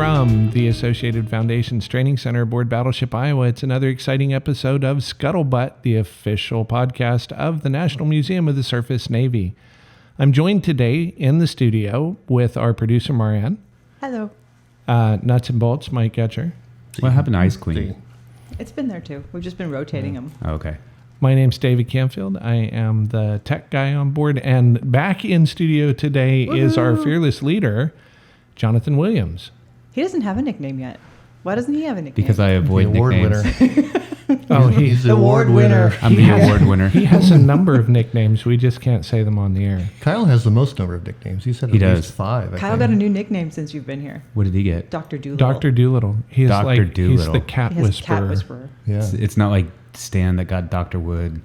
from the Associated Foundations Training Center aboard Battleship Iowa. It's another exciting episode of Scuttlebutt, the official podcast of the National Museum of the Surface Navy. I'm joined today in the studio with our producer, Marianne. Hello. Nuts and bolts, Mike Getscher. What happened to Ice Queen? It's been there too. We've just been rotating them. Oh, okay. My name's David Canfield. I am the tech guy on board. And back in studio today is our fearless leader, Jonathan Williams. He doesn't have a nickname yet. Why doesn't he have a nickname? Because I avoid the award nicknames. winner. Oh, he's the award winner. I'm the award winner. He has a number of nicknames. We just can't say them on the air. Kyle has the most number of nicknames. He said He at does. least 5. I Kyle think. got a new nickname since you've been here. What did he get? Dr. Doolittle. Dr. Doolittle. He is Dr. like he's Doolittle. the cat He has whisperer. cat whisperer. Yeah. It's not like Stan that got Dr. Wood.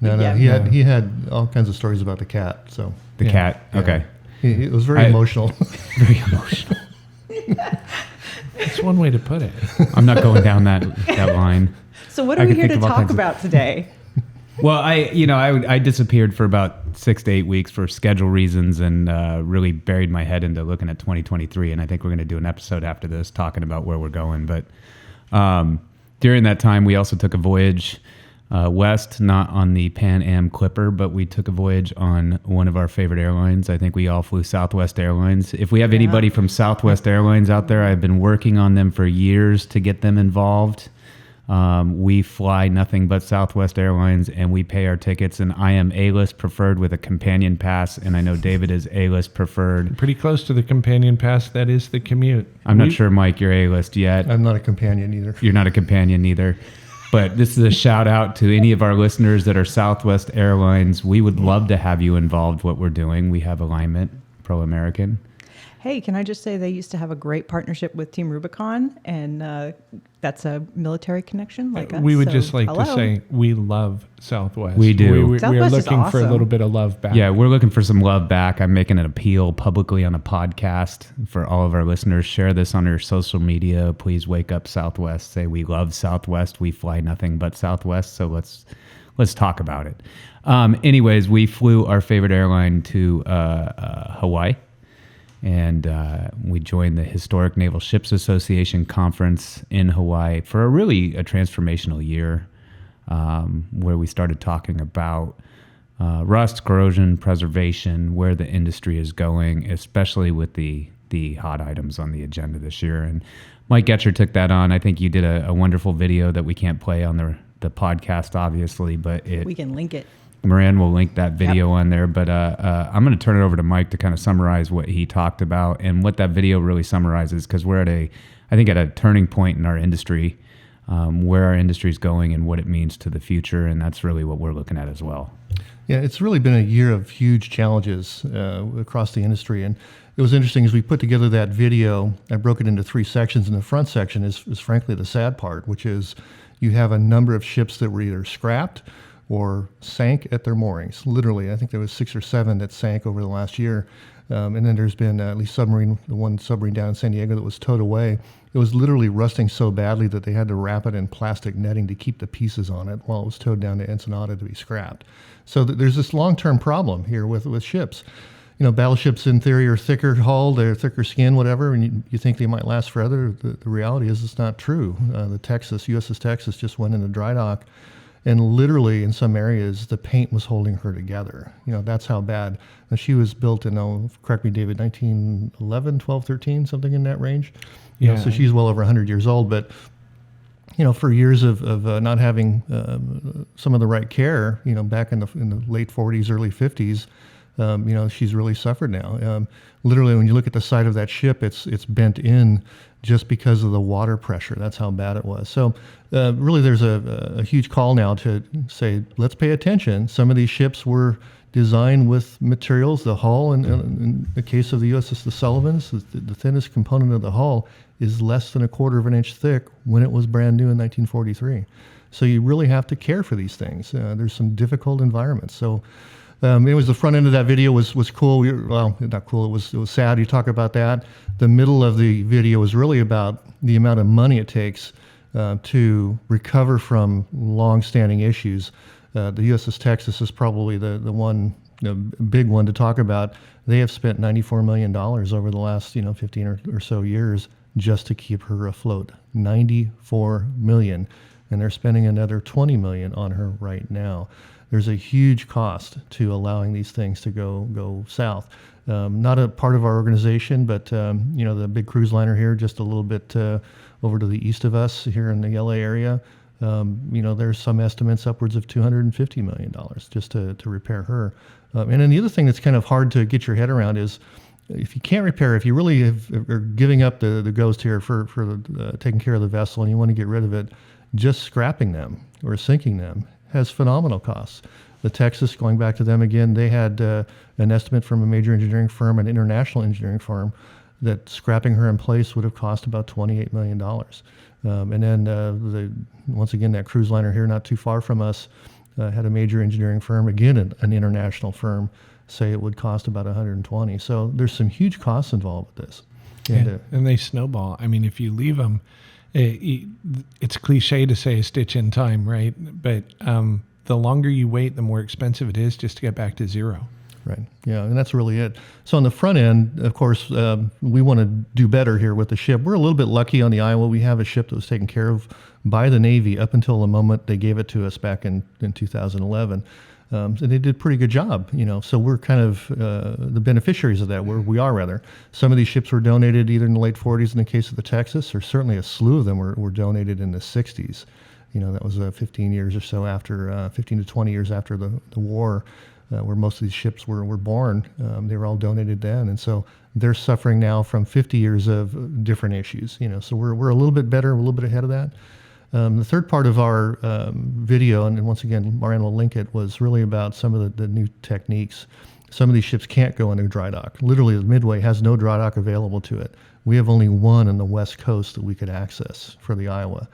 No, Yeah. he had all kinds of stories about the cat. So The cat. yeah. Okay. It was very emotional. Very emotional. That's one way to put it. I'm not going down that line. So what I are we can here think to of all talk kinds of- about today? Well, I disappeared for about 6 to 8 weeks for schedule reasons and really buried my head into looking at 2023. And I think we're going to do an episode after this talking about where we're going. But during that time, we also took a voyage west, not on the Pan Am Clipper, but we took a voyage on one of our favorite airlines. I think we all flew Southwest Airlines. If we have anybody from Southwest Airlines out there, I've been working on them for years to get them involved. We fly nothing but Southwest Airlines, and we pay our tickets, and I am A-list preferred with a companion pass, and I know David is A-list preferred. Pretty close to the companion pass. That is the commute. I'm not sure, Mike, you're A-list yet. I'm not a companion either. You're not a companion either. But this is a shout out to any of our listeners that are Southwest Airlines. We would love to have you involved what we're doing. We have alignment, pro-American. Hey, can I just say they used to have a great partnership with Team Rubicon, and that's a military connection like us. We would so, just like hello. to say we love Southwest. We do. We are Southwest is looking for a awesome. little bit of love back. Yeah, we're looking for some love back. I'm making an appeal publicly on a podcast for all of our listeners. Share this on your social media. Please wake up Southwest. Say we love Southwest. We fly nothing but Southwest. So let's talk about it. Anyways, we flew our favorite airline to Hawaii. And we joined the Historic Naval Ships Association conference in Hawaii for a transformational year where we started talking about rust, corrosion, preservation, where the industry is going, especially with the hot items on the agenda this year. And Mike Getscher took that on. I think you did a wonderful video that we can't play on the podcast, obviously, but We can link it. Moran will link that video on there, but I'm going to turn it over to Mike to kind of summarize what he talked about and what that video really summarizes, because we're at a turning point in our industry, where our industry is going and what it means to the future, and that's really what we're looking at as well. Yeah, it's really been a year of huge challenges across the industry. And it was interesting as we put together that video, I broke it into 3 sections. And the front section is frankly the sad part, which is you have a number of ships that were either scrapped or sank at their moorings. Literally, I think there was 6 or 7 that sank over the last year. And then there's been at least the one submarine down in San Diego that was towed away. It was literally rusting so badly that they had to wrap it in plastic netting to keep the pieces on it while it was towed down to Ensenada to be scrapped. So there's this long-term problem here with ships. You know, battleships in theory are thicker hull, they're thicker skin, whatever, and you think they might last forever. The reality is it's not true. The USS Texas just went into dry dock, and literally in some areas, the paint was holding her together. You know, that's how bad. And she was built in, correct me, David, 1911, 12, 13, something in that range. You know, so she's well over 100 years old. But, you know, for years of not having some of the right care, you know, back in the late 40s, early 50s, you know, she's really suffered now. Literally, when you look at the side of that ship, it's bent in just because of the water pressure. That's how bad it was. So really there's a huge call now to say, let's pay attention. Some of these ships were designed with materials, the hull, and in the case of the USS the Sullivans, the thinnest component of the hull is less than 1/4 of an inch thick when it was brand new in 1943. So you really have to care for these things. There's some difficult environments. So it was the front end of that video was cool. Well, not cool. It was sad. You talk about that. The middle of the video is really about the amount of money it takes to recover from long-standing issues. The USS Texas is probably the one, big one to talk about. They have spent $94 million over the last 15 or so years just to keep her afloat. $94 million. And they're spending another $20 million on her right now. There's a huge cost to allowing these things to go south. Not a part of our organization, but the big cruise liner here, just a little bit over to the east of us here in the LA area. There's some estimates upwards of $250 million just to repair her. And then the other thing that's kind of hard to get your head around is if you can't repair, if you really are giving up the ghost here for taking care of the vessel and you want to get rid of it, just scrapping them or sinking them has phenomenal costs. The Texas, going back to them again, they had an estimate from a major engineering firm, an international engineering firm, that scrapping her in place would have cost about $28 million. And then once again, that cruise liner here not too far from us had a major engineering firm, again an international firm, say it would cost about $120. So there's some huge costs involved with this. And they snowball. I mean, if you leave them, it's cliche to say a stitch in time, right? But the longer you wait, the more expensive it is just to get back to zero. Right. Yeah, and that's really it. So on the front end, of course, we want to do better here with the ship. We're a little bit lucky on the Iowa. We have a ship that was taken care of by the Navy up until the moment they gave it to us back in 2011. And they did a pretty good job, So we're kind of the beneficiaries of that. We are rather. Some of these ships were donated either in the late 40s in the case of the Texas, or certainly a slew of them were donated in the 60s. That was 15 years or so after, 15 to 20 years after the war, where most of these ships were born. They were all donated then. And so they're suffering now from 50 years of different issues, So we're a little bit better, a little bit ahead of that. The third part of our video, and once again, Marianne will link it, was really about some of the new techniques. Some of these ships can't go into dry dock. Literally, the Midway has no dry dock available to it. We have only one on the West Coast that we could access for the Iowa.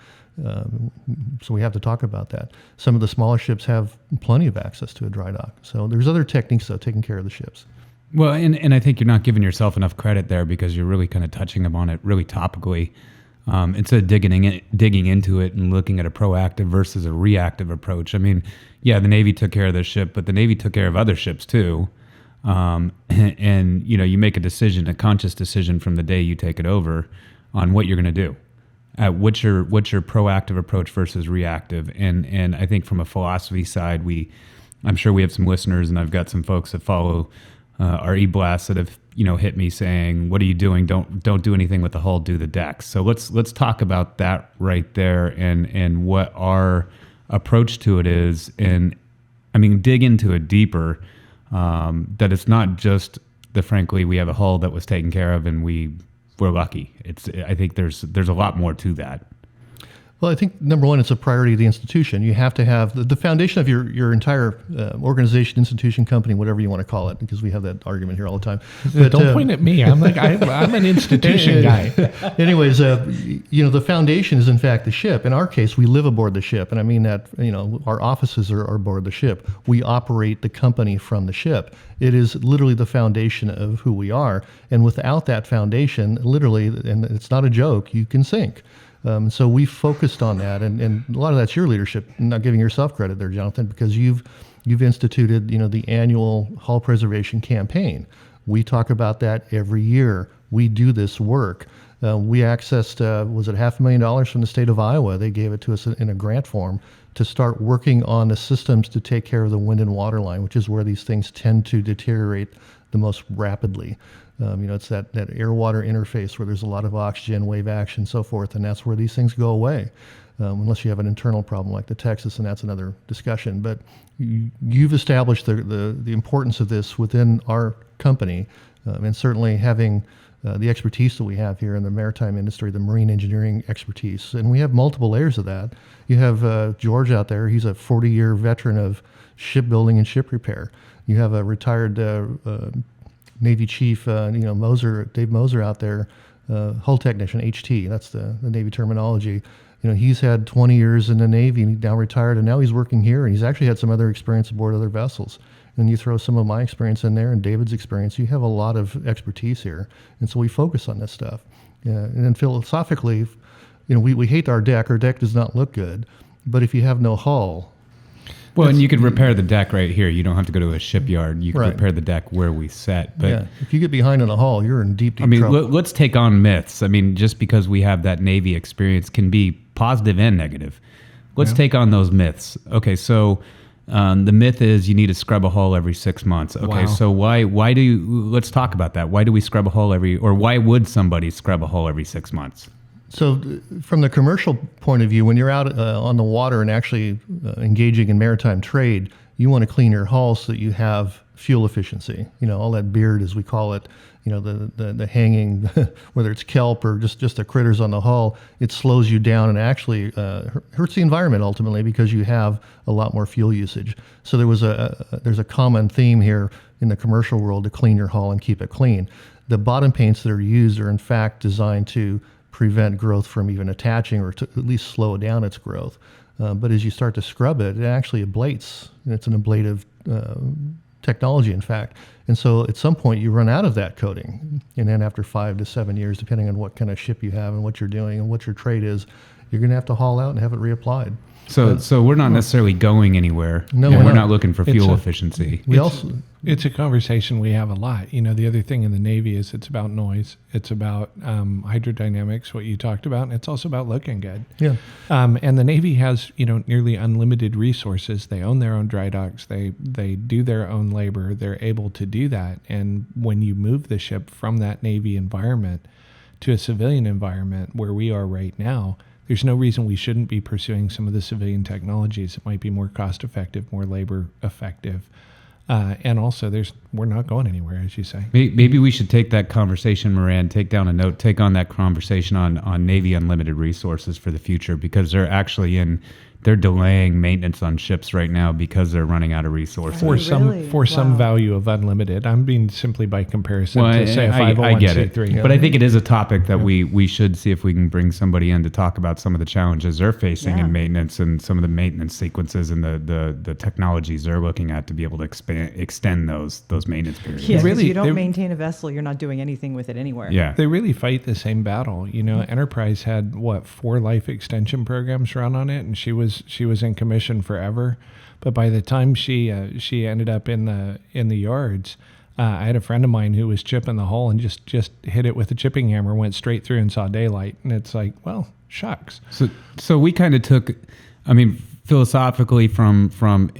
So we have to talk about that. Some of the smaller ships have plenty of access to a dry dock. So there's other techniques, though, taking care of the ships. Well, and I think you're not giving yourself enough credit there because you're really kind of touching upon it really topically. Instead of digging into it and looking at a proactive versus a reactive approach. I mean, yeah, the Navy took care of this ship, but the Navy took care of other ships too. And you make a conscious decision from the day you take it over on what you're going to do. What's your proactive approach versus reactive? And I think from a philosophy side, I'm sure we have some listeners, and I've got some folks that follow our e-blasts that have hit me saying, "What are you doing? Don't do anything with the hull. Do the decks." So let's talk about that right there, and what our approach to it is, and I mean dig into it deeper. That it's not just frankly we have a hull that was taken care of and we're lucky. I think there's a lot more to that. Well, I think number one, it's a priority of the institution. You have to have the foundation of your entire organization, institution, company, whatever you want to call it, because we have that argument here all the time. But, don't point at me. I'm an institution guy. Anyways, the foundation is in fact the ship. In our case, we live aboard the ship, and I mean that our offices are aboard the ship. We operate the company from the ship. It is literally the foundation of who we are, and without that foundation, literally, and it's not a joke, you can sink. So we focused on that, and a lot of that's your leadership. I'm not giving yourself credit there, Jonathan, because you've instituted the annual hull preservation campaign. We talk about that every year. We do this work. We accessed was it $500,000 from the state of Iowa? They gave it to us in a grant form to start working on the systems to take care of the wind and water line, which is where these things tend to deteriorate the most rapidly. It's that air-water interface where there's a lot of oxygen, wave action, so forth, and that's where these things go away, unless you have an internal problem like the Texas, and that's another discussion. But you've established the importance of this within our company, and certainly having the expertise that we have here in the maritime industry, the marine engineering expertise, and we have multiple layers of that. You have George out there. He's a 40-year veteran of shipbuilding and ship repair. You have a retired Navy Chief, Dave Moser out there, hull technician, HT. That's the Navy terminology. He's had 20 years in the Navy, and he's now retired, and now he's working here, and he's actually had some other experience aboard other vessels. And you throw some of my experience in there and David's experience, you have a lot of expertise here. And so we focus on this stuff. And then philosophically, we hate our deck. Our deck does not look good. But if you have no hull, Well, and you could repair the deck right here. You don't have to go to a shipyard. You can Right. repair the deck where we set. But Yeah, if you get behind in a hull, you're in deep trouble. let's take on myths. I mean, just because we have that Navy experience can be positive and negative. Let's take on those myths. Okay, so the myth is you need to scrub a hull every 6 months. Okay, Wow. so why do you, let's talk about that. Why do we scrub a hull or why would somebody scrub a hull every 6 months? So from the commercial point of view, when you're out on the water and actually engaging in maritime trade, you want to clean your hull so that you have fuel efficiency. All that beard, as we call it, the hanging, whether it's kelp or just the critters on the hull, it slows you down and actually hurts the environment ultimately because you have a lot more fuel usage. So there's a common theme here in the commercial world to clean your hull and keep it clean. The bottom paints that are used are in fact designed to prevent growth from even attaching or to at least slow down its growth. But as you start to scrub it, it actually ablates. It's an ablative technology, in fact. And so at some point you run out of that coating. And then after 5 to 7 years, depending on what kind of ship you have and what you're doing and what your trade is, you're going to have to haul out and have it reapplied. So we're not necessarily going anywhere. No, and we're we're not. not looking for fuel efficiency. It's a conversation we have a lot. The other thing in the Navy is it's about noise. It's about hydrodynamics, what you talked about, and it's also about looking good. Yeah. And the Navy has, nearly unlimited resources. They own their own dry docks. They do their own labor. They're able to do that. And when you move the ship from that Navy environment to a civilian environment where we are right now, there's no reason we shouldn't be pursuing some of the civilian technologies that might be more cost effective, more labor effective. And also, we're not going anywhere, as you say. Maybe we should take that conversation, Moran, take down a note, take on that conversation on Navy unlimited resources for the future, because they're delaying maintenance on ships right now because they're running out of resources. For Really? some Wow. value of unlimited. I'm being simply by comparison Well, to say a I 501c3. get it. But I think it is a topic that we should see if we can bring somebody in to talk about some of the challenges they're facing Yeah. in maintenance and some of the maintenance sequences and the technologies they're looking at to be able to extend those maintenance periods. Yeah, 'cause Really, you don't they- maintain a vessel, you're not doing anything with it anywhere. Yeah. They really fight the same battle. Enterprise had 4 life extension programs run on it, and she was in commission forever. But by the time she ended up in the yards, I had a friend of mine who was chipping the hull and just hit it with a chipping hammer, went straight through and saw daylight. And it's like, well, shucks. So we kind of took, philosophically from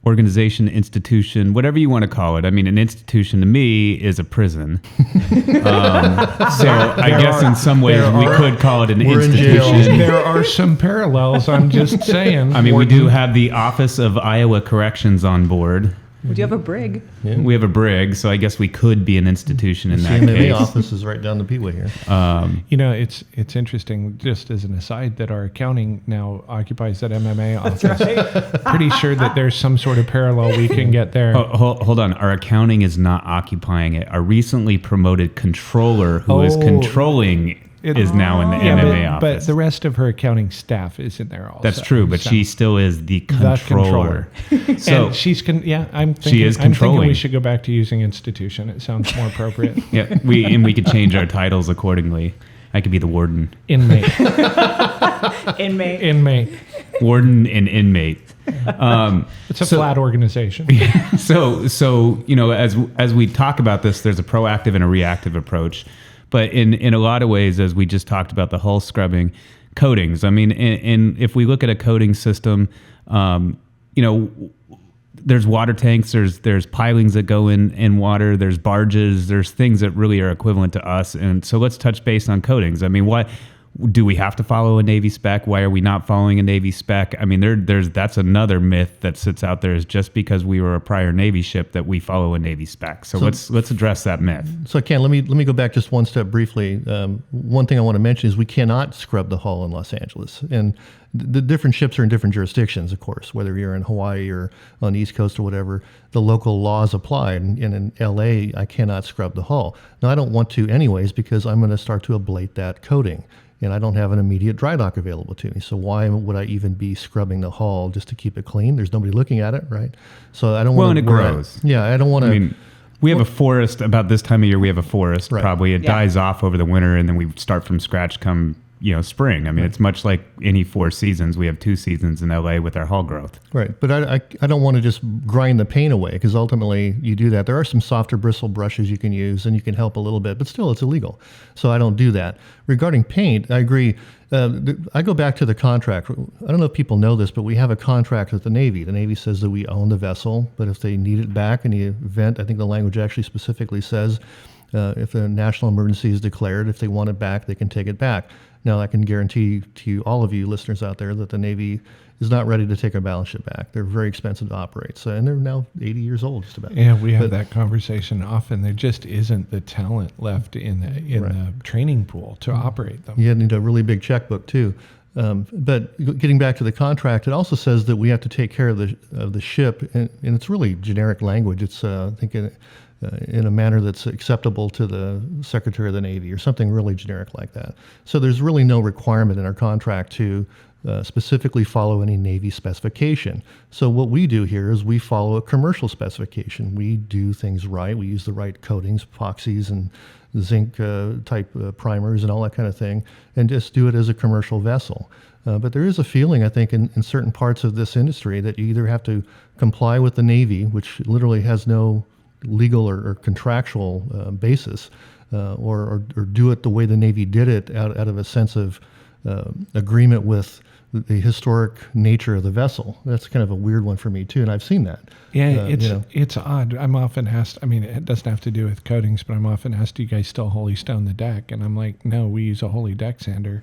organization, institution, whatever you want to call it. I mean, an institution to me is a prison. So I guess in some ways we could call it an we're in jail. institution. There are some parallels. I'm just saying. I mean, we do have the Office of Iowa Corrections on board. Would you have a brig? Yeah. We have a brig, so I guess we could be an institution in that CMMA case. office is right down the Peewee here. It's interesting, just as an aside, that our accounting now occupies that MMA office. Pretty sure that there's some sort of parallel we can get there. Oh, hold on. Our accounting is not occupying it. Our recently promoted controller, who is Oh. controlling, is now in the MMA but office. the rest of her accounting staff is in there also. That's true, but So- she still is the the controller. controller. So And she's I'm thinking, She is I'm thinking controlling. we should go back to using institution. It sounds more appropriate. yeah, we could change our titles accordingly. I could be the warden, Inmate. Inmate. warden and inmate. It's a flat organization. So as we talk about this, there's a proactive and a reactive approach, but in a lot of ways, as we just talked about the hull scrubbing, coatings. I mean, and if we look at a coating system, there's water tanks, there's pilings that go in water, there's barges, there's things that really are equivalent to us. And so let's touch base on coatings. I mean, why do we have to follow a Navy spec? Why are we not following a Navy spec? I mean, that's another myth that sits out there, is just because we were a prior Navy ship that we follow a Navy spec. So let's address that myth. So Ken, let me go back just one step briefly. One thing I want to mention is we cannot scrub the hull in Los Angeles, and the different ships are in different jurisdictions, of course. Whether you're in Hawaii or on the East Coast or whatever, the local laws apply. And in LA, I cannot scrub the hull. Now, I don't want to anyways, because I'm going to start to ablate that coating, and I don't have an immediate dry dock available to me. So why would I even be scrubbing the hull just to keep it clean? There's nobody looking at it, right? So I don't want to. Well, and it grows. Yeah, I don't want to. I mean, we have a forest about this time of year. We have a forest. Right. Probably it Yeah. dies off over the winter, and then we start from scratch come spring. I mean, it's much like any 4 seasons. We have 2 seasons in LA with our hull growth. Right, but I don't want to just grind the paint away, because ultimately you do that. There are some softer bristle brushes you can use, and you can help a little bit, but still it's illegal. So I don't do that. Regarding paint, I agree. I go back to the contract. I don't know if people know this, but we have a contract with the Navy. The Navy says that we own the vessel, but if they need it back in the event, I think the language actually specifically says if a national emergency is declared, if they want it back, they can take it back. Now, I can guarantee to all of you listeners out there that the Navy is not ready to take our Battleship back. They're very expensive to operate. So, and they're now 80 years old, just about. Yeah, we have that conversation often. There just isn't the talent left in the training pool to operate them. You need a really big checkbook too. But getting back to the contract, it also says that we have to take care of the ship, and it's really generic language. It's I think in a manner that's acceptable to the Secretary of the Navy, or something really generic like that. So there's really no requirement in our contract to specifically follow any Navy specification. So what we do here is we follow a commercial specification. We do things right. We use the right coatings, epoxies, and zinc type primers and all that kind of thing, and just do it as a commercial vessel. But there is a feeling, I think, in certain parts of this industry that you either have to comply with the Navy, which literally has no legal or contractual basis, or do it the way the Navy did it out of a sense of agreement with the historic nature of the vessel. That's kind of a weird one for me too, and I've seen that. Yeah, it's odd. I'm often asked, I mean, it doesn't have to do with coatings, but I'm often asked, do you guys still Holy Stone the deck? And I'm like, no, we use a Holy Deck Sander.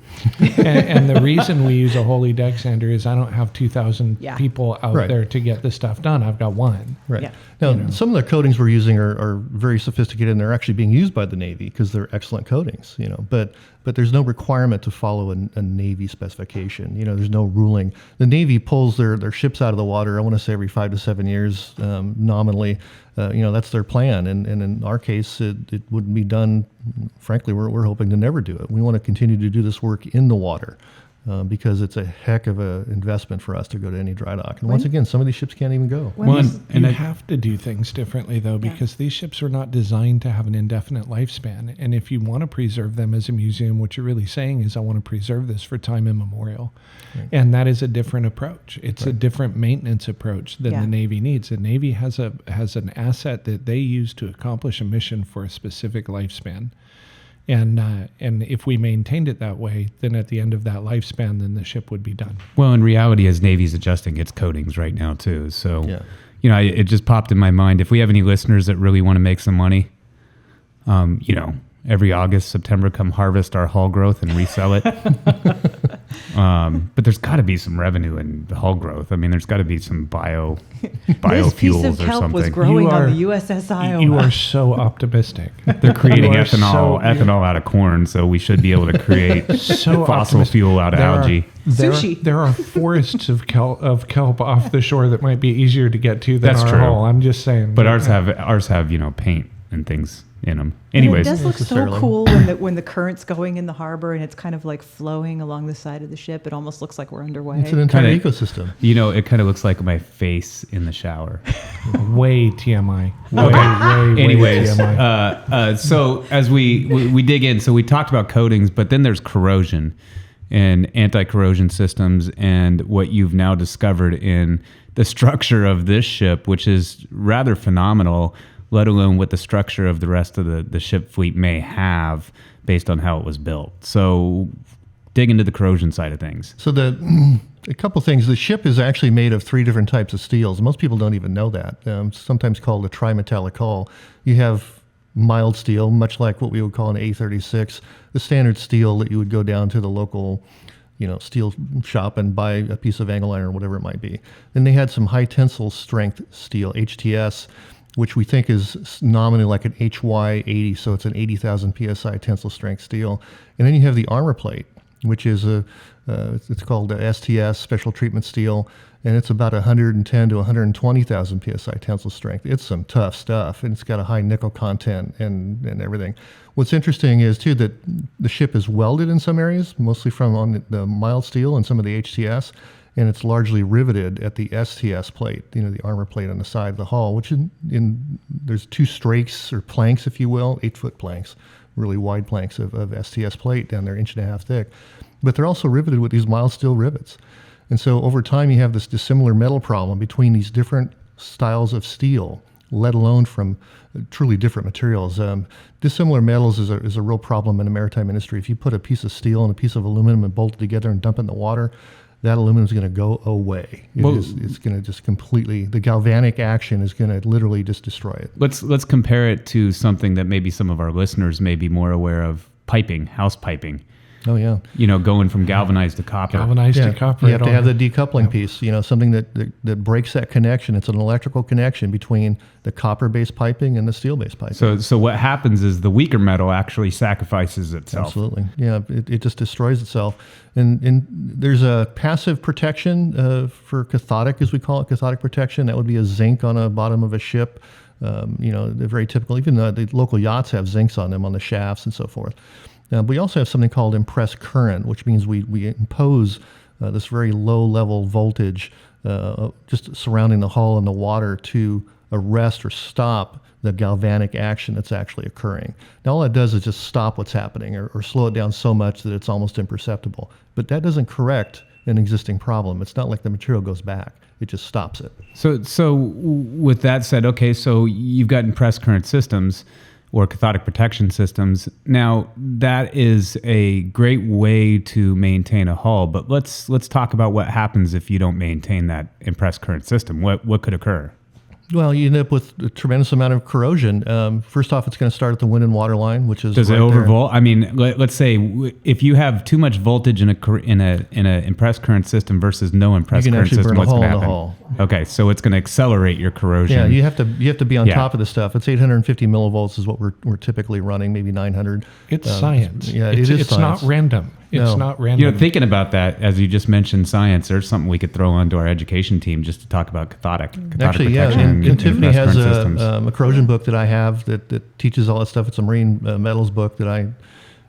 and the reason we use a Holy Deck Sander is I don't have 2,000 people out there to get the stuff done. I've got one. Right. Yeah. Now, some of the coatings we're using are very sophisticated, and they're actually being used by the Navy because they're excellent coatings, but there's no requirement to follow a Navy specification. There's no ruling. The Navy pulls their ships out of the water, I want to say every 5 to 7 years, nominally. That's their plan. And in our case, it wouldn't be done. Frankly, we're hoping to never do it. We want to continue to do this work in the water. Because it's a heck of an investment for us to go to any dry dock. And once again, some of these ships can't even go. You have to do things differently, though, because these ships are not designed to have an indefinite lifespan. And if you want to preserve them as a museum, what you're really saying is, I want to preserve this for time immemorial. Right. And that is a different approach. It's a different maintenance approach than the Navy needs. The Navy has an asset that they use to accomplish a mission for a specific lifespan. And if we maintained it that way, then at the end of that lifespan, then the ship would be done. Well, in reality, as Navy's adjusting its coatings right now too. So, it just popped in my mind. If we have any listeners that really want to make some money, every August, September, come harvest our hull growth and resell it. But there's got to be some revenue in the hull growth. I mean, there's got to be some biofuels this piece of or kelp something. was growing on the USS Iowa. You are so optimistic. They're creating ethanol out of corn, so we should be able to create fossil fuel out of algae. Sushi. There are forests of kelp off the shore that might be easier to get to than our hull. I'm just saying. But ours have paint and things in them. Anyways, and it does look so cool when the current's going in the harbor and it's kind of like flowing along the side of the ship. It almost looks like we're underway. It's an entire ecosystem. It kind of looks like my face in the shower. Way TMI. Way anyways, TMI. so as we dig in, so we talked about coatings, but then there's corrosion and anti-corrosion systems, and what you've now discovered in the structure of this ship, which is rather phenomenal, let alone what the structure of the rest of the ship fleet may have based on how it was built. So dig into the corrosion side of things. So a couple things. The ship is actually made of 3 different types of steels. Most people don't even know that. Sometimes called a trimetallic hull. You have mild steel, much like what we would call an A36, the standard steel that you would go down to the local steel shop and buy a piece of angle iron or whatever it might be. Then they had some high tensile strength steel, HTS, which we think is nominally like an HY80, so it's an 80,000 PSI tensile strength steel. And then you have the armor plate, which is it's called STS, special treatment steel, and it's about 110 to 120,000 PSI tensile strength. It's some tough stuff, and it's got a high nickel content and everything. What's interesting is, too, that the ship is welded in some areas, mostly from on the mild steel and some of the HTS, and it's largely riveted at the STS plate, the armor plate on the side of the hull, which there's 2 strakes or planks, if you will, 8-foot planks, really wide planks of STS plate down there, 1.5 inches thick. but they're also riveted with these mild steel rivets. And so over time, you have this dissimilar metal problem between these different styles of steel, let alone from truly different materials. Dissimilar metals is a real problem in the maritime industry. If you put a piece of steel and a piece of aluminum and bolt it together and dump it in the water, that aluminum is going to go away. It's going to just completely, the galvanic action is going to literally just destroy it. Let's compare it to something that maybe some of our listeners may be more aware of: piping, house piping. Oh, yeah. Going from galvanized to copper. To copper. You have to have the decoupling piece, something that breaks that connection. It's an electrical connection between the copper-based piping and the steel-based piping. So what happens is the weaker metal actually sacrifices itself. Absolutely. Yeah, it just destroys itself. And there's a passive protection for cathodic, as we call it, cathodic protection. That would be a zinc on the bottom of a ship. They're very typical. Even the local yachts have zincs on them on the shafts and so forth. But we also have something called impressed current, which means we impose this very low-level voltage just surrounding the hull and the water to arrest or stop the galvanic action that's actually occurring. Now, all that does is just stop what's happening or slow it down so much that it's almost imperceptible. But that doesn't correct an existing problem. It's not like the material goes back. It just stops it. So with that said, okay, so you've got impressed current systems or cathodic protection systems. Now, that is a great way to maintain a hull, but let's talk about what happens if you don't maintain that impressed current system. What could occur? Well, you end up with a tremendous amount of corrosion. First off, it's going to start at the wind and water line, which is does it overvolt? I mean, let's say if you have too much voltage in a impressed current system versus no impressed current system, what's going to happen? Hull. Okay, so it's going to accelerate your corrosion. Yeah, you have to be on top of the stuff. It's 850 millivolts is what we're typically running, maybe 900. It's science. Yeah, it is It's science. not random. It's not random. Thinking about that, as you just mentioned science, there's something we could throw onto our education team just to talk about cathodic Actually, protection. and Tiffany has systems. a corrosion book that I have that teaches all that stuff. It's a marine metals book that I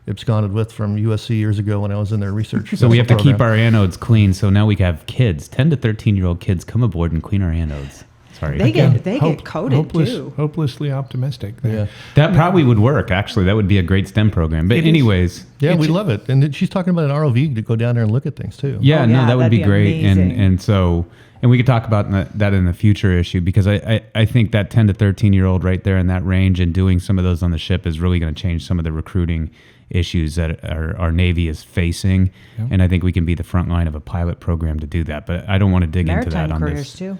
absconded with from USC years ago when I was in their research. So we have to keep our anodes clean. So now we have kids, 10 to 13-year-old kids, come aboard and clean our anodes. Sorry. They get coated too. Hopelessly optimistic. Yeah. That probably would work, actually. That would be a great STEM program. But anyways. Yeah, we love it. And she's talking about an ROV to go down there and look at things too. Yeah, that would that'd be great. amazing. And we could talk about that in the future issue, because I think that 10 to 13-year-old right there in that range and doing some of those on the ship is really going to change some of the recruiting issues that our Navy is facing. Yeah. And I think we can be the front line of a pilot program to do that. But I don't want to dig into that on this. Maritime careers too.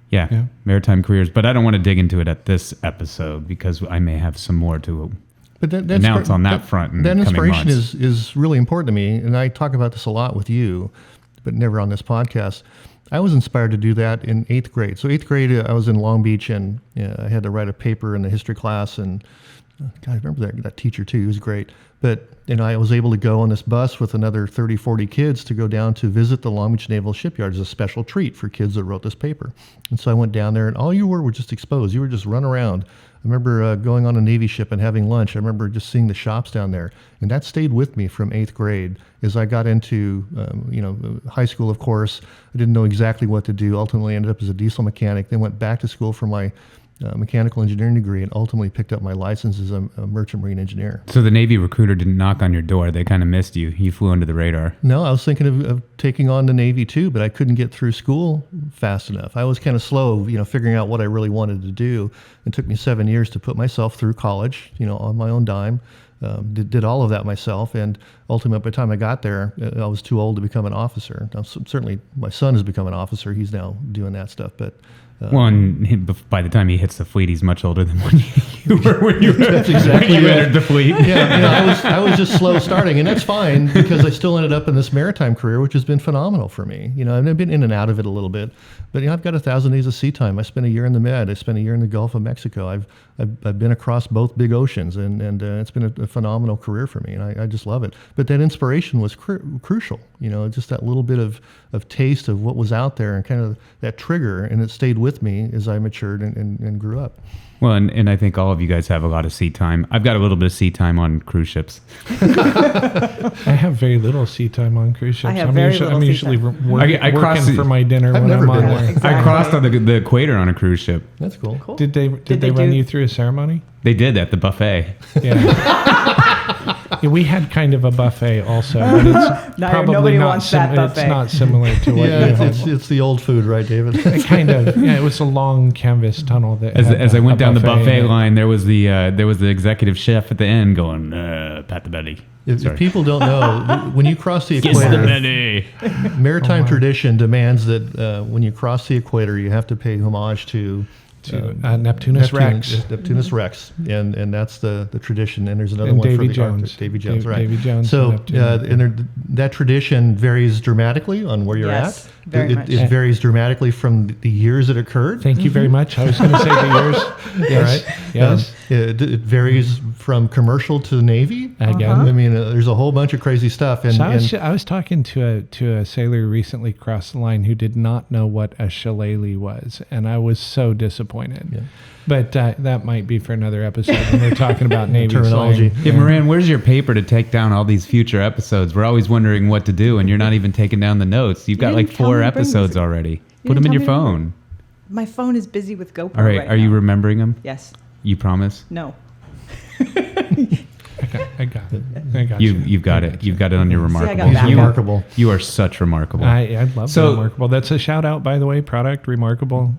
Yeah, maritime careers. But I don't want to dig into it at this episode because I may have some more to announce on that front. That inspiration is really important to me. And I talk about this a lot with you, but never on this podcast. I was inspired to do that in 8th grade. So 8th grade, I was in Long Beach, and I had to write a paper in the history class. And God, I remember that teacher too. He was great. But I was able to go on this bus with another 30, 40 kids to go down to visit the Long Beach Naval Shipyard as a special treat for kids that wrote this paper. And so I went down there, and all you were just exposed. You were just run around. I remember going on a Navy ship and having lunch. I remember just seeing the shops down there. And that stayed with me from 8th grade. As I got into high school, of course, I didn't know exactly what to do. Ultimately ended up as a diesel mechanic, then went back to school for my mechanical engineering degree, and ultimately picked up my license as a merchant marine engineer. So the Navy recruiter didn't knock on your door. They kind of missed you. You flew under the radar. No, I was thinking of taking on the Navy too, but I couldn't get through school fast enough. I was kind of slow, figuring out what I really wanted to do. It took me 7 years to put myself through college, on my own dime. Did all of that myself, and ultimately by the time I got there, I was too old to become an officer. Now, certainly my son has become an officer. He's now doing that stuff, but and by the time he hits the fleet, he's much older than when you were when you entered the fleet. Yeah, I was just slow starting, and that's fine because I still ended up in this maritime career, which has been phenomenal for me. I've been in and out of it a little bit, but I've got 1,000 days of sea time. I spent a year in the Med. I spent a year in the Gulf of Mexico. I've been across both big oceans, and it's been a phenomenal career for me, and I just love it. But that inspiration was crucial. Just that little bit of taste of what was out there, and kind of that trigger, and it stayed with me as I matured and grew up. Well, and I think all of you guys have a lot of sea time. I've got a little bit of sea time on cruise ships. I have very little sea time on cruise ships. I'm usually working for my dinner when I'm on there. Exactly. I crossed on the equator on a cruise ship. That's cool. Did they run you through a ceremony? They did at the buffet. Yeah. Yeah, we had kind of a buffet also, but it's No, probably nobody not wants that It's buffet. not similar to what you had. it's the old food, right, David? It kind of, yeah. It was a long canvas tunnel that. As, had as I went down the in buffet it. line, there was the executive chef at the end going, pat the belly. If people don't know, when you cross the Kiss the equator, belly. maritime tradition demands that when you cross the equator, you have to pay homage to Neptunus Rex. Neptunus Rex, and that's the tradition. And there's another And one Davy for the Jones. Arctic. Davy Jones, Dave- right? Davy Jones So, and Neptune. that tradition varies dramatically on where you're Yes, at. very much. It varies dramatically from the years it occurred. Thank you very much. I was going to say the years. Yes. Right? Yes. It varies from commercial to the Navy. Again. Uh-huh. I mean, there's a whole bunch of crazy stuff. And, So and I was talking to a sailor who recently crossed the line who did not know what a shillelagh was, and I was so disappointed. Yeah. But that might be for another episode when we're talking about Navy Terminology. slang. Yeah, Moran, where's your paper to take down all these future episodes? We're always wondering what to do, and you're not even taking down the notes. You've got didn't like tell 4 me to bring episodes these. already. Put didn't them in tell your me to bring phone. My phone is busy with GoPro All right, right are you now. remembering them? Yes. You promise? No. I got it. I got you. You've got it. You've got it on your I remarkable. got backup. remarkable. You are such remarkable. I love So- Remarkable. That's a shout out, by the way. Product Remarkable.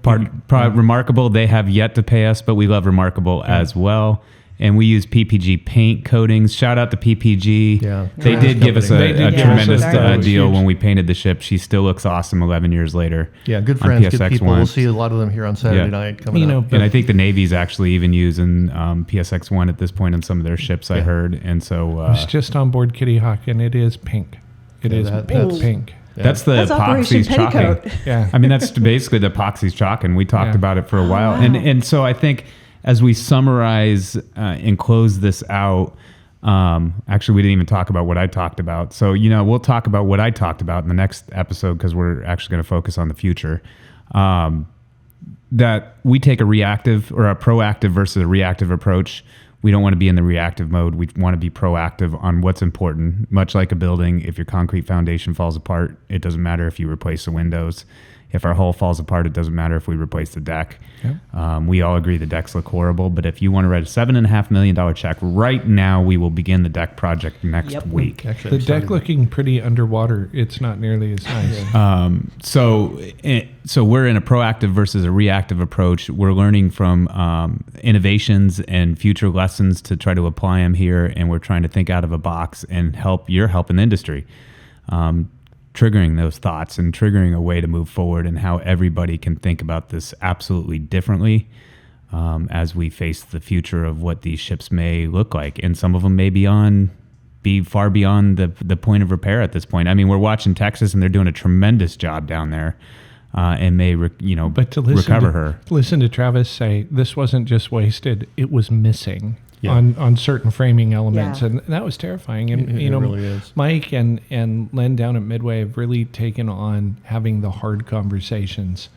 Remarkable, they have yet to pay us, but we love Remarkable as well. And we use PPG paint coatings. Shout out to PPG. Yeah. They did give us They a did give us tremendous a very much. deal when we painted the ship. She still looks awesome 11 years later. Yeah, good on friends, good PSX people. one. We'll see a lot of them here on Saturday Yeah. night coming You know, up. And I think the Navy's actually even using PSX1 at this point on some of their ships, I heard. And so I was just on board Kitty Hawk, and it is pink. It Yeah, is that's- pink. that's the That's Operation epoxy's chalking. Petticoat. Yeah. I mean, that's basically the epoxy's chalking. We talked Yeah. about it for a while. Wow. And so I think as we summarize and close this out, actually, we didn't even talk about what I talked about. So, we'll talk about what I talked about in the next episode because we're actually going to focus on the future. That we take a reactive or a proactive versus a reactive approach. We don't want to be in the reactive mode. We want to be proactive on what's important. Much like a building, if your concrete foundation falls apart, it doesn't matter if you replace the windows. If our hull falls apart, it doesn't matter if we replace the deck. Yep. We all agree the decks look horrible, but if you want to write a $7.5 million check right now, we will begin the deck project next Yep. week. Actually, The I'm sorry deck to- looking pretty underwater. It's not nearly as nice. So we're in a proactive versus a reactive approach. We're learning from innovations and future lessons to try to apply them here, and we're trying to think out of a box and help the industry. Triggering those thoughts and triggering a way to move forward and how everybody can think about this absolutely differently as we face the future of what these ships may look like. And some of them may be far beyond the point of repair at this point. I mean, we're watching Texas and they're doing a tremendous job down there and may, But to listen recover to, her. listen to Travis say this wasn't just wasted; it was missing Yeah. on certain framing elements, Yeah. and that was terrifying. And It really is. Mike and Len down at Midway have really taken on having the hard conversations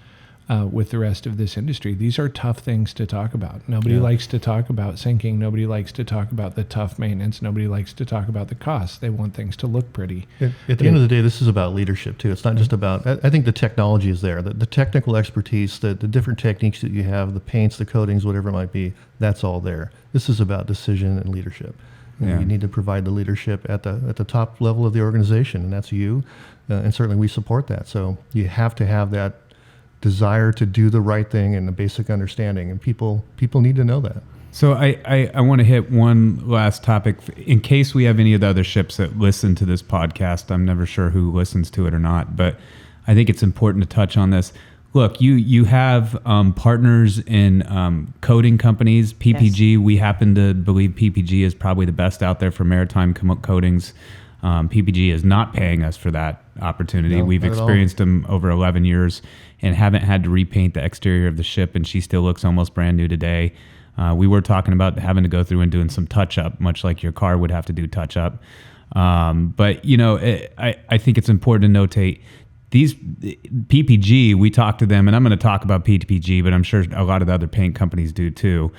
with the rest of this industry. These are tough things to talk about. Nobody Yeah. likes to talk about sinking. Nobody likes to talk about the tough maintenance. Nobody likes to talk about the costs. They want things to look pretty. At the end of the day, this is about leadership too. It's not just about. I think the technology is there, the technical expertise, the different techniques that you have, the paints, the coatings, whatever it might be. That's all there. This is about decision and leadership. And Yeah. You need to provide the leadership at the top level of the organization, and that's you. And certainly we support that. So you have to have that desire to do the right thing and the basic understanding, and people need to know that. So I want to hit one last topic in case we have any of the other ships that listen to this podcast. I'm never sure who listens to it or not, but I think it's important to touch on this. Look, you have partners in coating companies. PPG, Yes. we happen to believe PPG is probably the best out there for maritime coatings. PPG is not paying us for that opportunity. No, We've not at all. experienced them over 11 years and haven't had to repaint the exterior of the ship, and she still looks almost brand new today. We were talking about having to go through and doing some touch-up, much like your car would have to do touch-up. But, I think it's important to notate these PPG, we talked to them, and I'm going to talk about PPG, but I'm sure a lot of the other paint companies do too.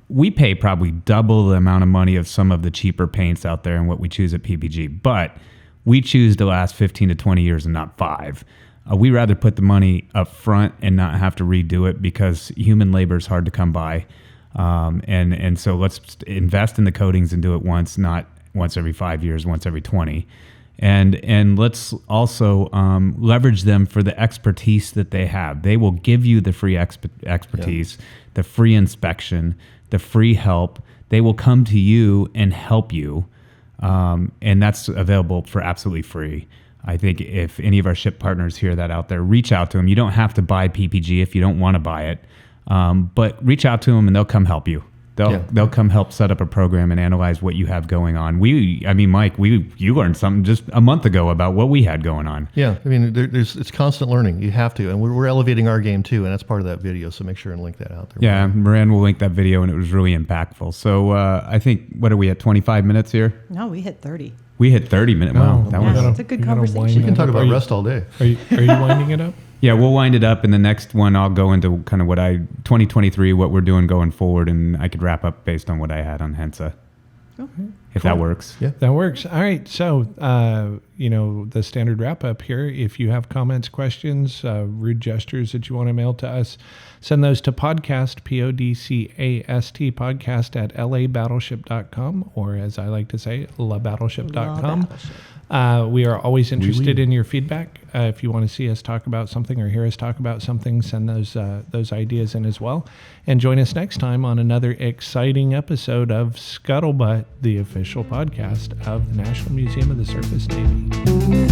We pay probably double the amount of money of some of the cheaper paints out there and what we choose at PPG, but we choose to last 15 to 20 years and not 5. We rather put the money up front and not have to redo it because human labor is hard to come by. And so let's invest in the coatings and do it once, not once every 5 years, once every 20. And let's also leverage them for the expertise that they have. They will give you the free expertise, the free inspection, the free help. They will come to you and help you, and that's available for absolutely free. I think if any of our ship partners hear that out there, reach out to them. You don't have to buy PPG if you don't want to buy it, but reach out to them and they'll come help you. They'll come help set up a program and analyze what you have going on. Mike, you learned something just a month ago about what we had going on. Yeah, I mean, it's constant learning. You have to, and we're elevating our game too, and that's part of that video. So make sure and link that out there. Yeah, Moran will link that video, and it was really impactful. So I think, what are we at, 25 minutes here? No, we hit 30. We hit 30 minutes. Wow, that was. It's a good conversation. We can talk about rest all day. Are you winding it up? Yeah, we'll wind it up, and the next one I'll go into kind of 2023, what we're doing going forward, and I could wrap up based on what I had on HNSA. Okay. If that works. Yeah. That works. All right. So, the standard wrap up here. If you have comments, questions, rude gestures that you want to mail to us, send those to podcast, PODCAST, podcast at labattleship.com, or as I like to say, labattleship.com. We are always interested in your feedback. If you want to see us talk about something or hear us talk about something, send those ideas in as well. And join us next time on another exciting episode of Scuttlebutt, the official podcast of the National Museum of the Surface Navy.